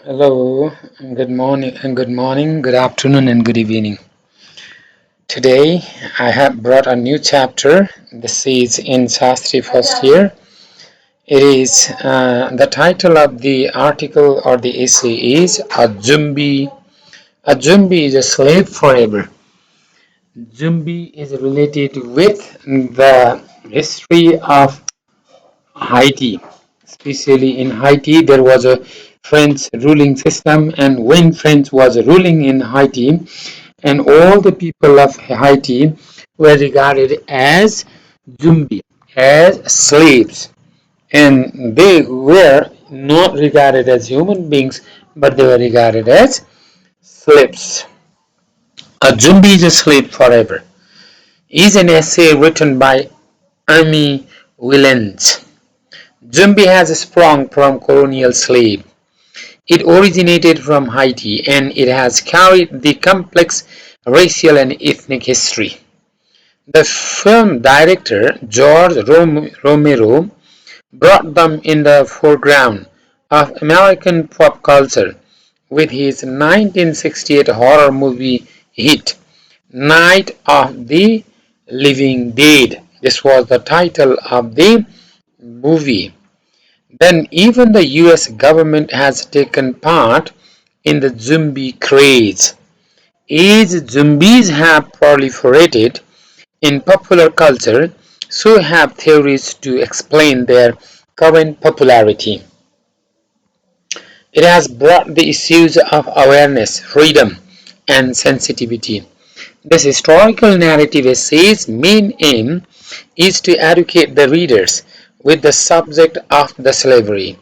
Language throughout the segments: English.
Hello, good afternoon, and good evening. Today I have brought a new chapter. This is in Sastri first year. It is the title of the article or the essay is a Zumbi. A Zumbi is a slave forever. Zumbi is related with the history of Haiti. Especially in Haiti, there was a French ruling system, and when France was ruling in Haiti, and all the people of Haiti were regarded as Zumbi, as slaves, and they were not regarded as human beings, but they were regarded as slaves. A Zumbi is a slave forever is an essay written by Amy Willens. Zumbi has sprung from colonial slave. It originated from Haiti and it has carried the complex racial and ethnic history. The film director George Romero brought them in the foreground of American pop culture with his 1968 horror movie hit Night of the Living Dead. This was the title of the movie. Then even the US government has taken part in the zombie craze. As zombies have proliferated in popular culture, so have theories to explain their current popularity. It has brought the issues of awareness, freedom, and sensitivity. This historical narrative essay's main aim is to educate the readers with the subject of the slavery.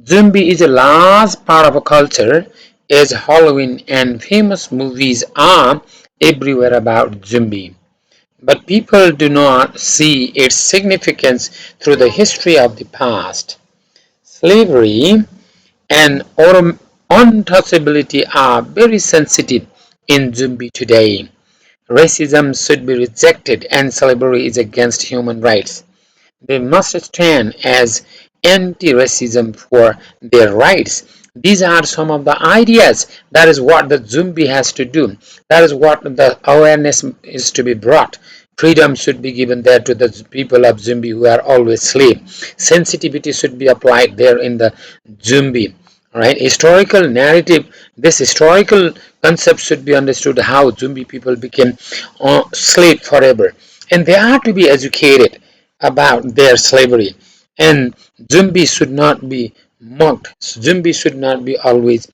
Zombie is a large part of a culture as Halloween and famous movies are everywhere about zombie. But people do not see its significance through the history of the past. Slavery and untouchability are very sensitive in zombie today. Racism should be rejected and slavery is against human rights. They must stand as anti-racism for their rights. These are some of the ideas. That is what the Zumbi has to do. That is what the awareness is to be brought. Freedom should be given there to the people of Zumbi who are always slaves. Sensitivity should be applied there in the Zumbi. Right? Historical narrative. This historical concept should be understood how Zumbi people became slave forever, and they are to be educated about their slavery. And zombies should not be mocked. Zombies should not be always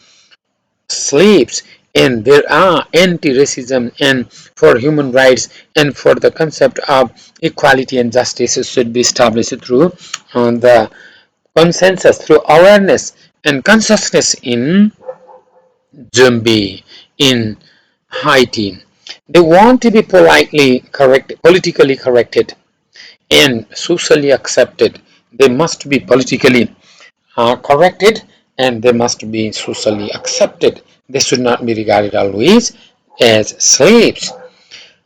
slaves. And there are anti-racism and for human rights and for the concept of equality and justice should be established through the consensus, through awareness and consciousness in zombie in Haiti. They want to be politely correct, politically corrected and socially accepted. They must be politically corrected and they must be socially accepted. They should not be regarded always as slaves.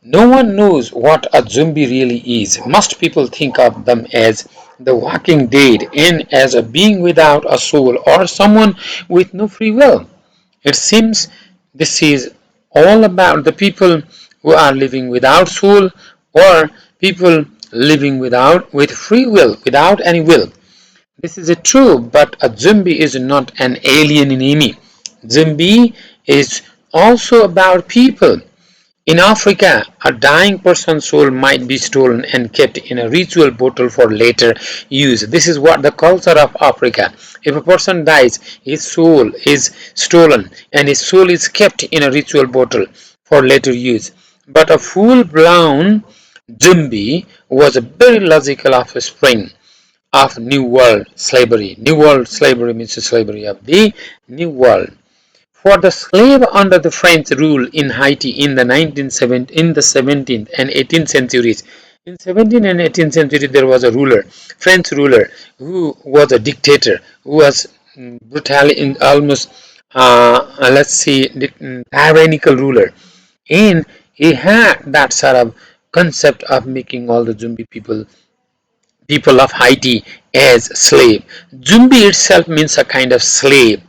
No one knows what a zombie really is. Most people think of them as the walking dead and as a being without a soul or someone with no free will. It seems this is all about the people who are living without soul or people living with free will, without any will. This is true, but a zombie is not an alien enemy. Zombie is also about people. In Africa, a dying person's soul might be stolen and kept in a ritual bottle for later use. This is what the culture of Africa. If a person dies, his soul is stolen and his soul is kept in a ritual bottle for later use. But a full-blown zombie was a very logical offspring of New World slavery. New World slavery means the slavery of the New World. For the slave under the French rule in Haiti in the 17th and 18th centuries. In 17th and 18th century there was a ruler, French ruler, who was a dictator, who was brutally in almost let's see tyrannical ruler, and he had that sort of concept of making all the zombie people of Haiti as slave. Zumbi itself means a kind of slave.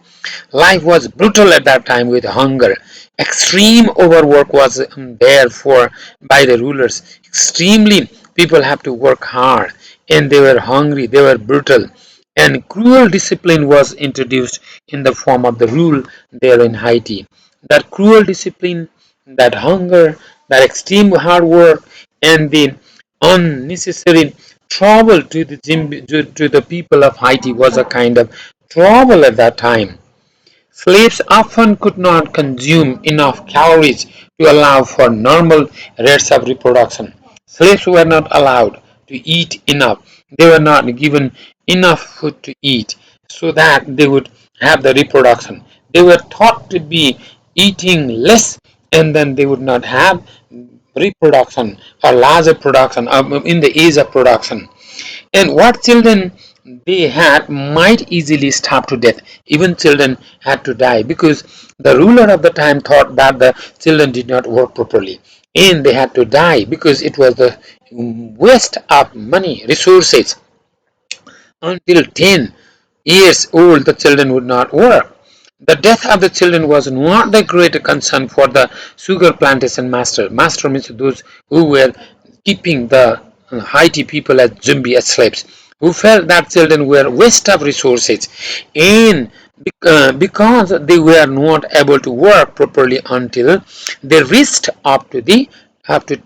Life was brutal at that time with hunger. Extreme overwork was there for by the rulers. Extremely, people have to work hard, and they were hungry. They were brutal, and cruel discipline was introduced in the form of the rule there in Haiti. That cruel discipline, that hunger, that extreme hard work, and the unnecessary trouble to the people of Haiti was a kind of trouble at that time. Slaves often could not consume enough calories to allow for normal rates of reproduction. Slaves were not allowed to eat enough. They were not given enough food to eat so that they would have the reproduction. They were taught to be eating less, and then they would not have reproduction or larger production in the age of production. And what children they had might easily starve to death. Even children had to die because the ruler of the time thought that the children did not work properly, and they had to die because it was the waste of money, resources. Until 10 years old, the children would not work. The death of the children was not the great concern for the sugar plantation master. Master means those who were keeping the Haiti people as zombie, as slaves, who felt that children were waste of resources, and because they were not able to work properly until they reached up to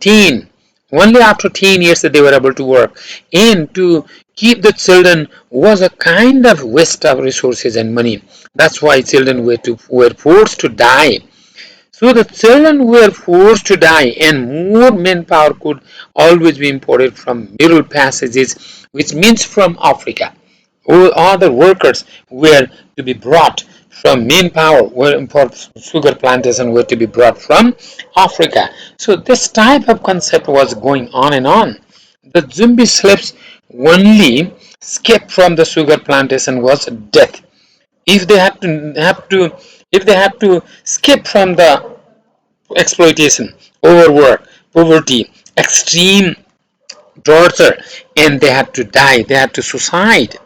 teen. Only after 10 years that they were able to work. And to keep the children was a kind of waste of resources and money. That's why children were forced to die. So the children were forced to die, and more manpower could always be imported from middle passages, which means from Africa. All other workers were to be brought from manpower, were for sugar plantation were to be brought from Africa. So this type of concept was going on and on. The zombie slaves only escape from the sugar plantation was death. If they had to skip from the exploitation, overwork, poverty, extreme torture, and they had to die, they had to suicide.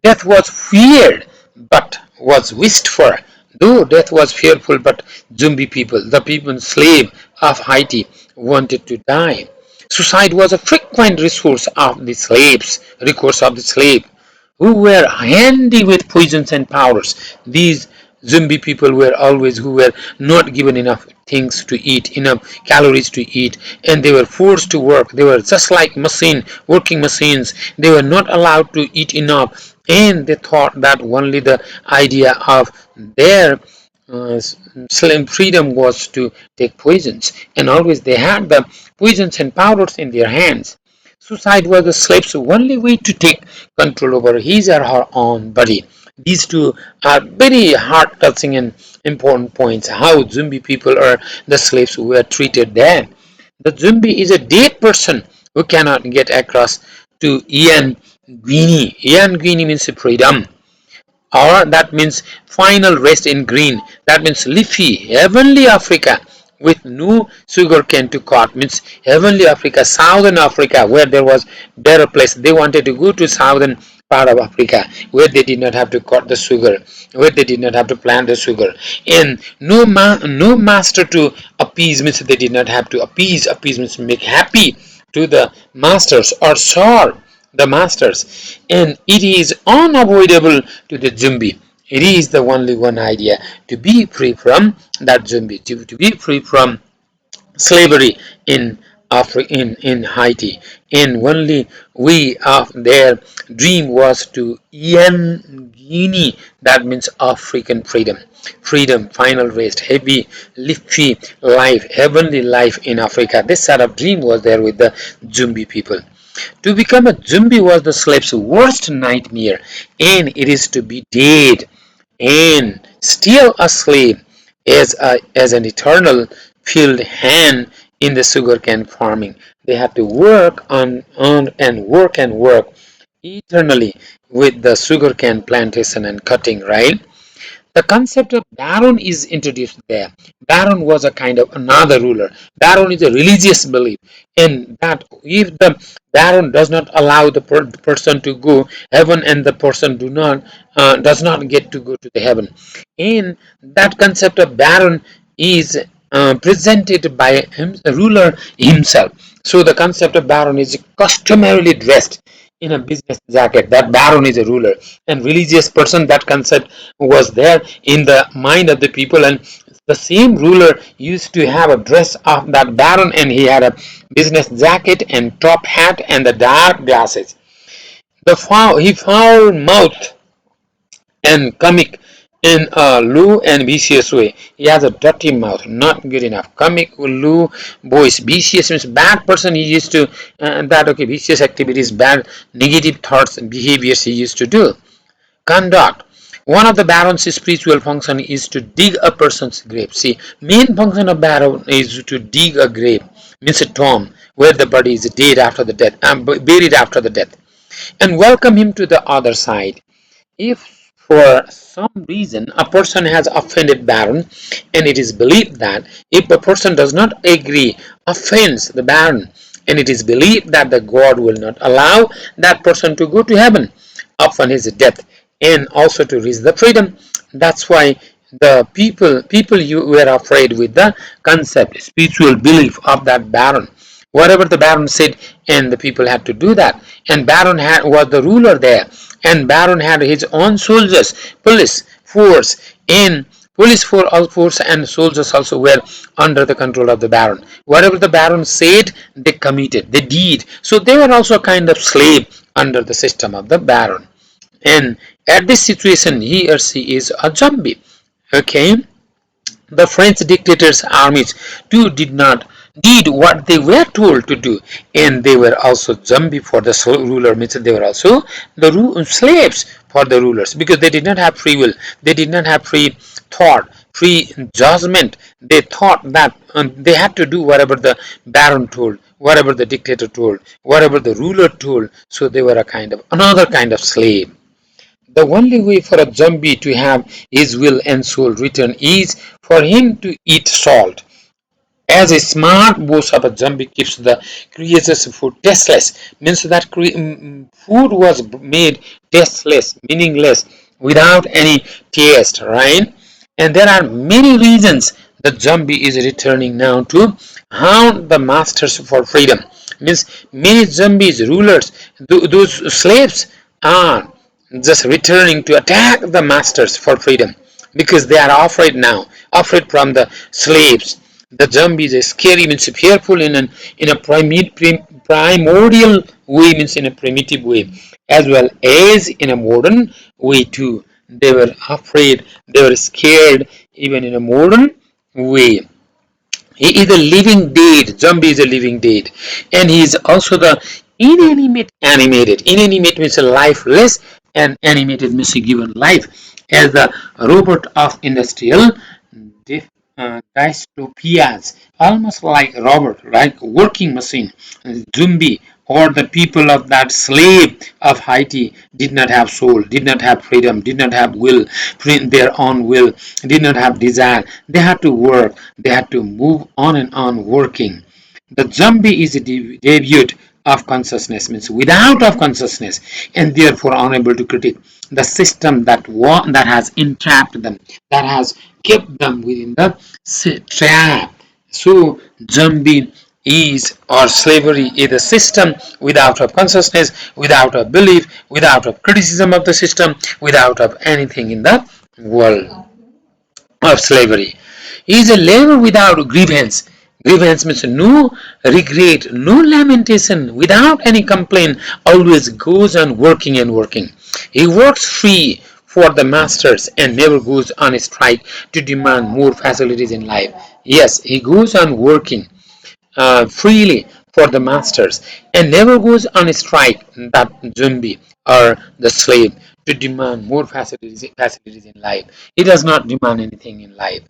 Death was feared but was wished for. Though death was fearful, but zombie people, the people slave of Haiti, wanted to die. Suicide was a frequent recourse of the slave, who were handy with poisons and powders. These zombie people were always who were not given enough things to eat, enough calories to eat, and they were forced to work. They were just like working machines. They were not allowed to eat enough, and they thought that only the idea of their freedom was to take poisons, and always they had the poisons and powders in their hands. Suicide was the slave's only way to take control over his or her own body. These two are very heart touching and important points. How zombie people or the slaves who were treated there. The zombie is a dead person who cannot get across to Ian Guinea. Ian Guinea means freedom, or that means final rest in green, that means leafy heavenly Africa with no sugar cane to cut, means heavenly Africa, southern Africa, where there was better place. They wanted to go to southern part of Africa where they did not have to cut the sugar, where they did not have to plant the sugar, and no master to appease, means they did not have to appease means make happy to the masters or serve the masters, and it is unavoidable to the zombie. It is the only one idea, to be free from that zombie, to be free from slavery in in Haiti. And only we of their dream was to yen Guinea, that means African freedom. Freedom, final rest, heavy, leafy life, heavenly life in Africa. This sort of dream was there with the Zumbi people. To become a zombie was the slave's worst nightmare, and it is to be dead and still a slave as an eternal field hand in the sugarcane farming. They have to work on and work eternally with the sugarcane plantation and cutting, right? The concept of baron is introduced there. Baron was a kind of another ruler. Baron is a religious belief in that if the baron does not allow the person to go heaven, and the person does not get to go to the heaven. And that concept of baron is presented by a ruler himself. So the concept of baron is customarily dressed in a business jacket. That baron is a ruler and religious person. That concept was there in the mind of the people, and the same ruler used to have a dress of that baron, and he had a business jacket and top hat and the dark glasses. He foul mouth and comic in a low and vicious way. He has a dirty mouth, not good enough. Comic, low voice, vicious means bad person. He used to bad, okay, vicious activities, bad negative thoughts and behaviors he used to do. Conduct. One of the baron's spiritual function is to dig a person's grave. See, main function of baron is to dig a grave, means a tomb where the body is dead after the death, buried after the death, and welcome him to the other side. If for some reason a person has offended baron, and it is believed that if the person does not agree, offends the baron, and it is believed that the god will not allow that person to go to heaven upon his death, and also to reach the freedom. That's why the people you were afraid with the concept, spiritual belief of that baron. Whatever the baron said, and the people had to do that. And baron was the ruler there, and baron had his own soldiers, police force, and force and soldiers also were under the control of the baron. Whatever the baron said, they committed, they did. So they were also a kind of slave under the system of the baron. And at this situation, he or she is a zombie. Okay, the French dictator's armies too did what they were told to do, and they were also zombie for the ruler. Means they were also the slaves for the rulers, because they did not have free will, they did not have free thought, free judgment. They thought that they had to do whatever the baron told, whatever the dictator told, whatever the ruler told. So they were a kind of another kind of slave. The only way for a zombie to have his will and soul returned is for him to eat salt. As a smart boss of a zombie keeps the creature's food tasteless, means that food was made tasteless, meaningless, without any taste, right? And there are many reasons the zombie is returning now to haunt the masters for freedom. Means many zombies, rulers, those slaves are just returning to attack the masters for freedom, because they are afraid now, afraid from the slaves. The zombie is scary, means fearful in a primordial way, means in a primitive way, as well as in a modern way too. They were afraid, they were scared, even in a modern way. He is a living dead. Zombie is a living dead. And he is also the inanimate animated. Inanimate means lifeless, and animated means given life. As the robot of industrial dystopias, almost like robot, like working machine, zombie, or the people of that slave of Haiti did not have soul, did not have freedom, did not have will, their own will, did not have desire. They had to work, they had to move on and on working. The zombie is a debut of consciousness, means without of consciousness, and therefore unable to critique the system that has entrapped them, that has kept them within the trap. So zombie is, or slavery is, a system without of consciousness, without of belief, without of criticism of the system, without of anything in the world of slavery. He is a labor without grievance. Grievance means no regret, no lamentation, without any complaint, always goes on working and working. He works free for the masters and never goes on strike to demand more facilities in life. Yes, he goes on working freely for the masters and never goes on strike, that zombie or the slave, to demand more facilities in life. He does not demand anything in life.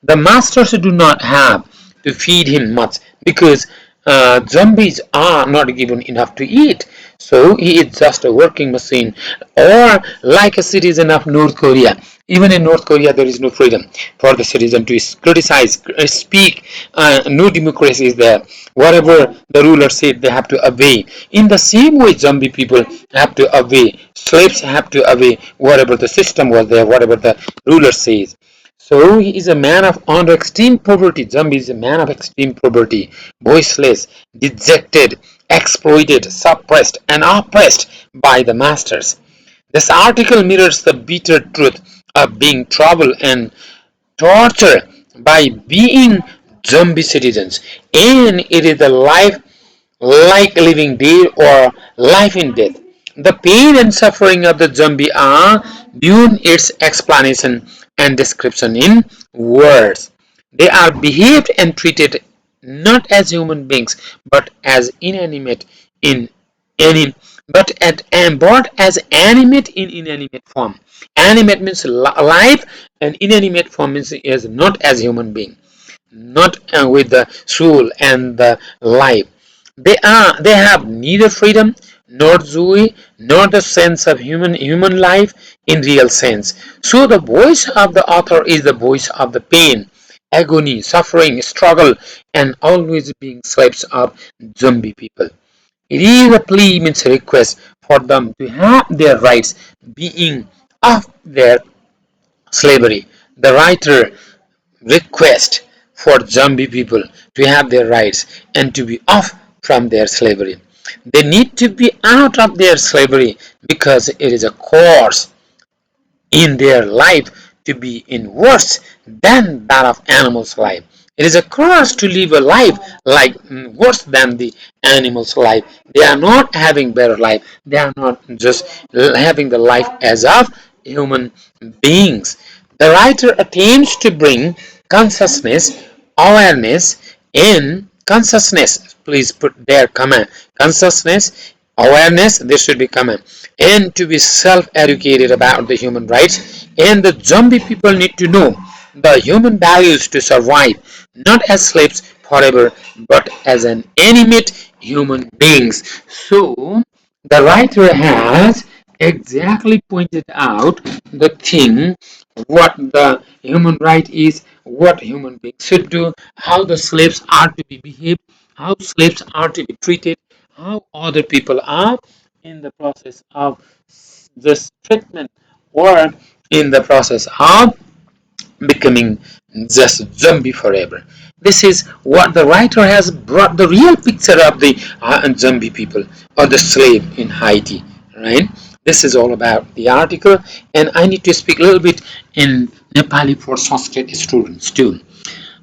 The masters do not have to feed him much, because zombies are not given enough to eat. So he is just a working machine, or like a citizen of North Korea. Even in North Korea, there is no freedom for the citizen to criticize, speak. No democracy is there. Whatever the ruler said, they have to obey. In the same way, zombie people have to obey. Slaves have to obey whatever the system was there, whatever the ruler says. So he is a man of under extreme poverty. Zombie is a man of extreme poverty, voiceless, dejected, exploited, suppressed, and oppressed by the masters. This article mirrors the bitter truth of being troubled and tortured by being zombie citizens, and it is a life like living dead or life in death. The pain and suffering of the zombie are beyond its explanation and description in words. They are behaved and treated not as human beings but as inanimate in any but as animate in inanimate form. Animate means life, and inanimate form means is not as human being, not with the soul and the life. They have neither freedom nor joy nor the sense of human life in real sense. So the voice of the author is the voice of the pain, agony, suffering, struggle, and always being slaves of zombie people. It is a plea, means a request for them to have their rights being off their slavery. The writer request for zombie people to have their rights and to be off from their slavery. They need to be out of their slavery because it is a course in their life to be in worse than that of animals' life. It is a curse to live a life like worse than the animals' life. They are not having better life. They are not just having the life as of human beings. The writer attempts to bring consciousness, awareness, in consciousness. Please put there comma. Consciousness, awareness, this should be common, and to be self-educated about the human rights, and the zombie people need to know the human values to survive, not as slaves forever but as an animate human beings. So the writer has exactly pointed out the thing, what the human right is, what human beings should do, how the slaves are to be behaved, how slaves are to be treated, how other people are in the process of this treatment, or in the process of becoming just zombie forever. This is what the writer has brought the real picture of the zombie people or the slave in Haiti, right? This is all about the article, and I need to speak a little bit in Nepali for Sanskrit students too.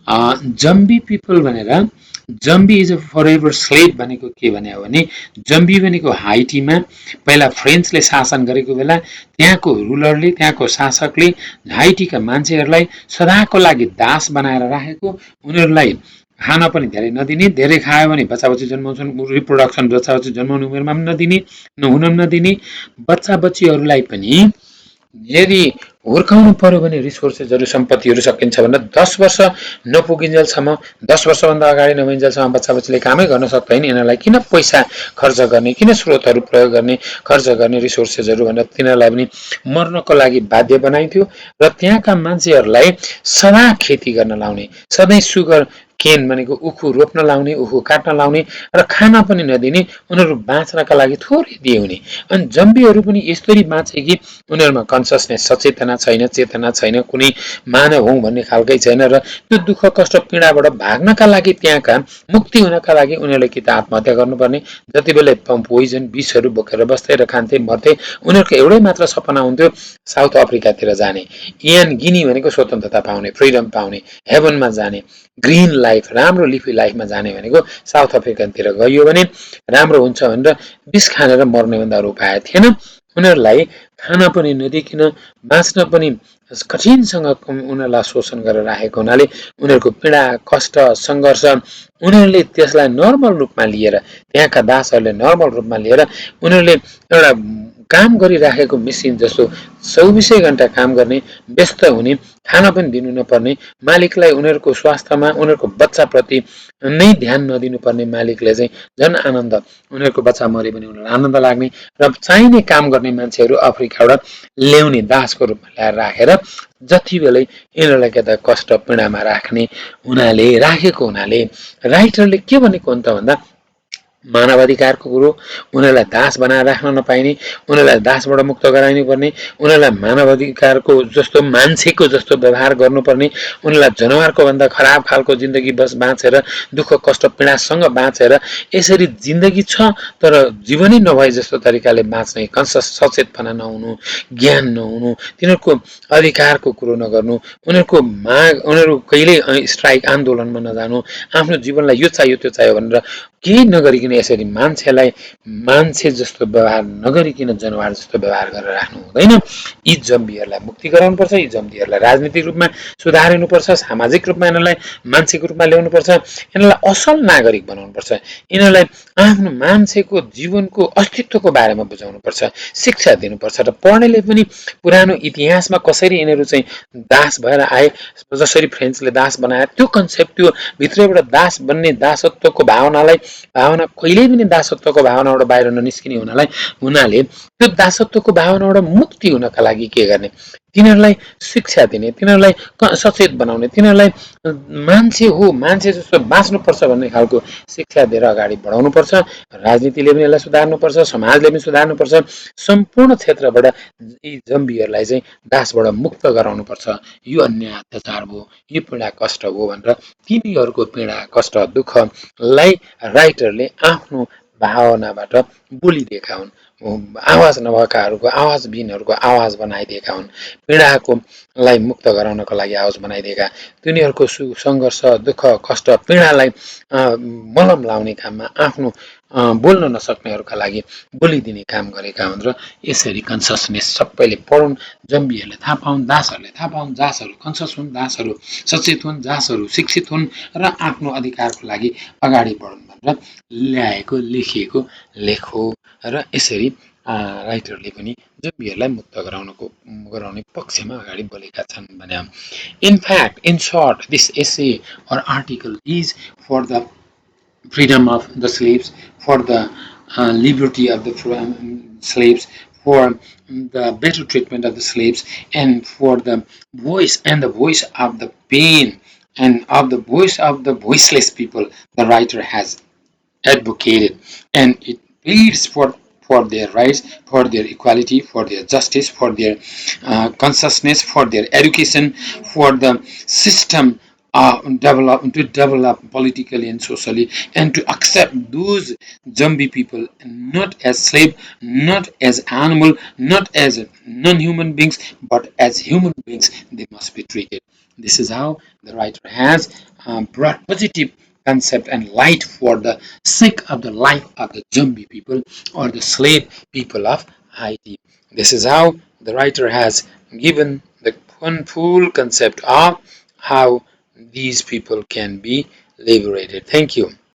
Zombie people भनेर zombie is a forever slave भनेको के भन्यो भने zombie भनेको हाइटीमा पहिला फ्रेन्चले शासन गरेको बेला त्यहाँको रुलरले त्यहाँको शासकले हाइटीका मान्छेहरूलाई सदाको लागि दास बनाएर राखेको उनीहरूलाई खान पनि धेरै नदिने धेरै खायो भने बच्चा बच्ची जन्माउँछन् रिप्रोडक्सन बच्चा बच्ची जन्माउने उमेरमा पनि नदिने हुन पनि नदिने बच्चा बच्चीहरूलाई पनि यदि हुर्काउनु पर्यो भने रिसोर्सेसहरू सम्पत्तिहरू सकिन्छ भने 10 वर्ष नपुगिन्जेलसम्म 10 वर्षभन्दा अगाडि नभइन्जेलसम्म बच्चा बच्चीले कामै गर्न सक्दैन यिनीहरूलाई किन पैसा खर्च गर्ने किन स्रोतहरू प्रयोग गर्ने खर्च गर्ने रिसोर्सेसहरू भनेर तिनीहरूलाई पनि मर्नको लागि बाध्य बनाइन्थ्यो र त्यहाँका मान्छेहरूलाई सदा खेती गर्न लाउने सधैँ सुगर केन भनेको उखु रोप्न लाउने उखु काट्न लाउने र खान पनि नदिने उनीहरू बाँच्नका लागि थोरै दिउने अनि जम्बीहरू पनि यसरी बाँचे कि उनीहरूमा कन्सियसनेस सचेतना छैन चेतना छैन कुनै मानव हौं भन्ने खालकै छैन र त्यो दुःख कष्ट पीडाबाट भाग्नका लागि त्यहाँका मुक्ति हुनका लागि उनीहरूले कि त आत्महत्या गर्नुपर्ने जतिबेला पोइजन विषहरू बोकेर बस्थे र खान्थे मर्थे उनीहरूको एउटै मात्र सपना हुन्थ्यो साउथ अफ्रिकातिर जाने इयान गिनी भनेको स्वतन्त्रता पाउने फ्रिडम पाउने हेभनमा जाने ग्रीन लाइफ राम्रो लिफी लाइफमा जाने भनेको साउथ अफ्रिकातिर गइयो भने राम्रो हुन्छ भनेर विष खानेर मर्ने भन्दा अरू उपाय थिएन उनीहरूलाई खान पनि नदिकिन बाँच्न पनि कठिनसँग उनीहरूलाई शोषण गरेर राखेको हुनाले उनीहरूको पीडा कष्ट सङ्घर्ष उनीहरूले त्यसलाई नर्मल रूपमा लिएर त्यहाँका दासहरूले नर्मल रूपमा लिएर उनीहरूले एउटा काम गरिराखेको मेसिन जस्तो 24 घण्टा काम गर्ने, व्यस्त हुने, खान पनि दिनु नपर्ने, मालिकलाई उनीहरूको स्वास्थ्यमा उनीहरूको बच्चाप्रति नै ध्यान नदिनुपर्ने मालिकले चाहिँ झन् आनन्द, उनीहरूको बच्चा मऱ्यो भने उनीहरूलाई आनन्द लाग्ने र चाहिने काम गर्ने मान्छेहरू अफ्रिकाबाट ल्याउने दासको रूपमा ल्याएर राखेर जति बेलै यिनीहरूलाई के त कष्ट पीडामा राखेको हुनाले राइटरले के भनेको हो त भन्दा मानवाधिकारको कुरो, उनीहरूलाई दास बनाएर राख्न नपाइने, उनीहरूलाई दासबाट मुक्त गराइनु पर्ने, उनीहरूलाई मानवाधिकारको जस्तो मान्छेको जस्तो व्यवहार गर्नुपर्ने, उनीहरूलाई जनावरको भन्दा खराब खालको जिन्दगी बाँचेर दुःख कष्ट पीडासँग बाँचेर यसरी जिन्दगी छ तर जीवनै नभए जस्तो तरिकाले बाँच्ने सचेतपना नहुनु, ज्ञान नहुनु, तिनीहरूको अधिकारको कुरो नगर्नु, उनीहरूको माग, उनीहरू कहिल्यै स्ट्राइक आन्दोलनमा नजानु, आफ्नो जीवनलाई यो चाहियो त्यो चाहियो भनेर केही नगरिकन यसरी मान्छेलाई मान्छे जस्तो व्यवहार नगरिकन जनावर जस्तो व्यवहार गरेर राख्नु हुँदैन। यी जम्बीहरूलाई मुक्ति गराउनुपर्छ, यी जम्बीहरूलाई राजनीतिक रूपमा सुधारिनुपर्छ, सामाजिक रूपमा यिनीहरूलाई मान्छेको रूपमा ल्याउनुपर्छ, यिनीहरूलाई असल नागरिक बनाउनुपर्छ, यिनीहरूलाई आफ्नो मान्छेको जीवनको अस्तित्वको बारेमा बुझाउनुपर्छ, शिक्षा दिनुपर्छ र पढ्नेले पनि पुरानो इतिहासमा कसरी यिनीहरू चाहिँ दास भएर आए, जसरी फ्रेन्चले दास बनाए त्यो कन्सेप्ट, त्यो भित्रैबाट दास बन्ने दासत्वको भावना कहिल्यै पनि दासत्वको भावनाबाट बाहिर ननिस्किने हुनाले त्यो दासत्वको भावनाबाट मुक्ति हुनका लागि के गर्ने, तिनीहरूलाई शिक्षा दिने, तिनीहरूलाई सचेत बनाउने, तिनीहरूलाई मान्छे हो, मान्छे जस्तो बाँच्नुपर्छ भन्ने खालको शिक्षा दिएर अगाडि बढाउनुपर्छ। राजनीतिले पनि यसलाई सुधार्नुपर्छ, समाजले पनि सुधार्नुपर्छ, सम्पूर्ण क्षेत्रबाट यी जम्बीहरूलाई चाहिँ दासबाट मुक्त गराउनुपर्छ। यो अन्याय अत्याचार भयो, यो पीडा कष्ट हो भनेर तिनीहरूको पीडा कष्ट दुःखलाई राइटरले आफ्नो भावनाबाट बोलिदिएका हुन्, आवाज नभएकाहरूको आवाजबिनहरूको आवाज बनाइदिएका हुन्, पीडालाई मुक्त गराउनको लागि आवाज बनाइदिएका, तिनीहरूको सङ्घर्ष दुःख कष्ट पीडालाई मलम लाउने काममा आफ्नो बोल्न नसक्नेहरूका लागि बोलिदिने काम गरेका हुन् र यसरी कन्ससनेस सबैले पढुन्, जम्बीहरूले थाहा पाउन्, दासहरूले थाहा पाउन्, दासहरू कन्सस हुन्, दासहरू सचेत हुन्, दासहरू शिक्षित हुन् र आफ्नो अधिकारको लागि अगाडि बढुन् भनेर ल्याएको लेखिएको लेख हो र यसरी राइटरले पनि जम्बीहरूलाई मुक्त गराउने पक्षमा अगाडि बढेका छन् भने in fact, in short, this essay or article is for the freedom of the slaves, for the liberty of the slaves, for the better treatment of the slaves, and for the voice of the pain and of the voice of the voiceless people the writer has advocated, and it pleads for their rights, for their equality, for their justice, for their consciousness, for their education, for the system to develop politically and socially, and to accept those zombie people not as slave, not as animal, not as non-human beings, but as human beings. They must be treated. This is how the writer has brought positive concept and light for the sake of the life of the zombie people or the slave people of Haiti. This is how the writer has given the full concept of how these people can be liberated. Thank you.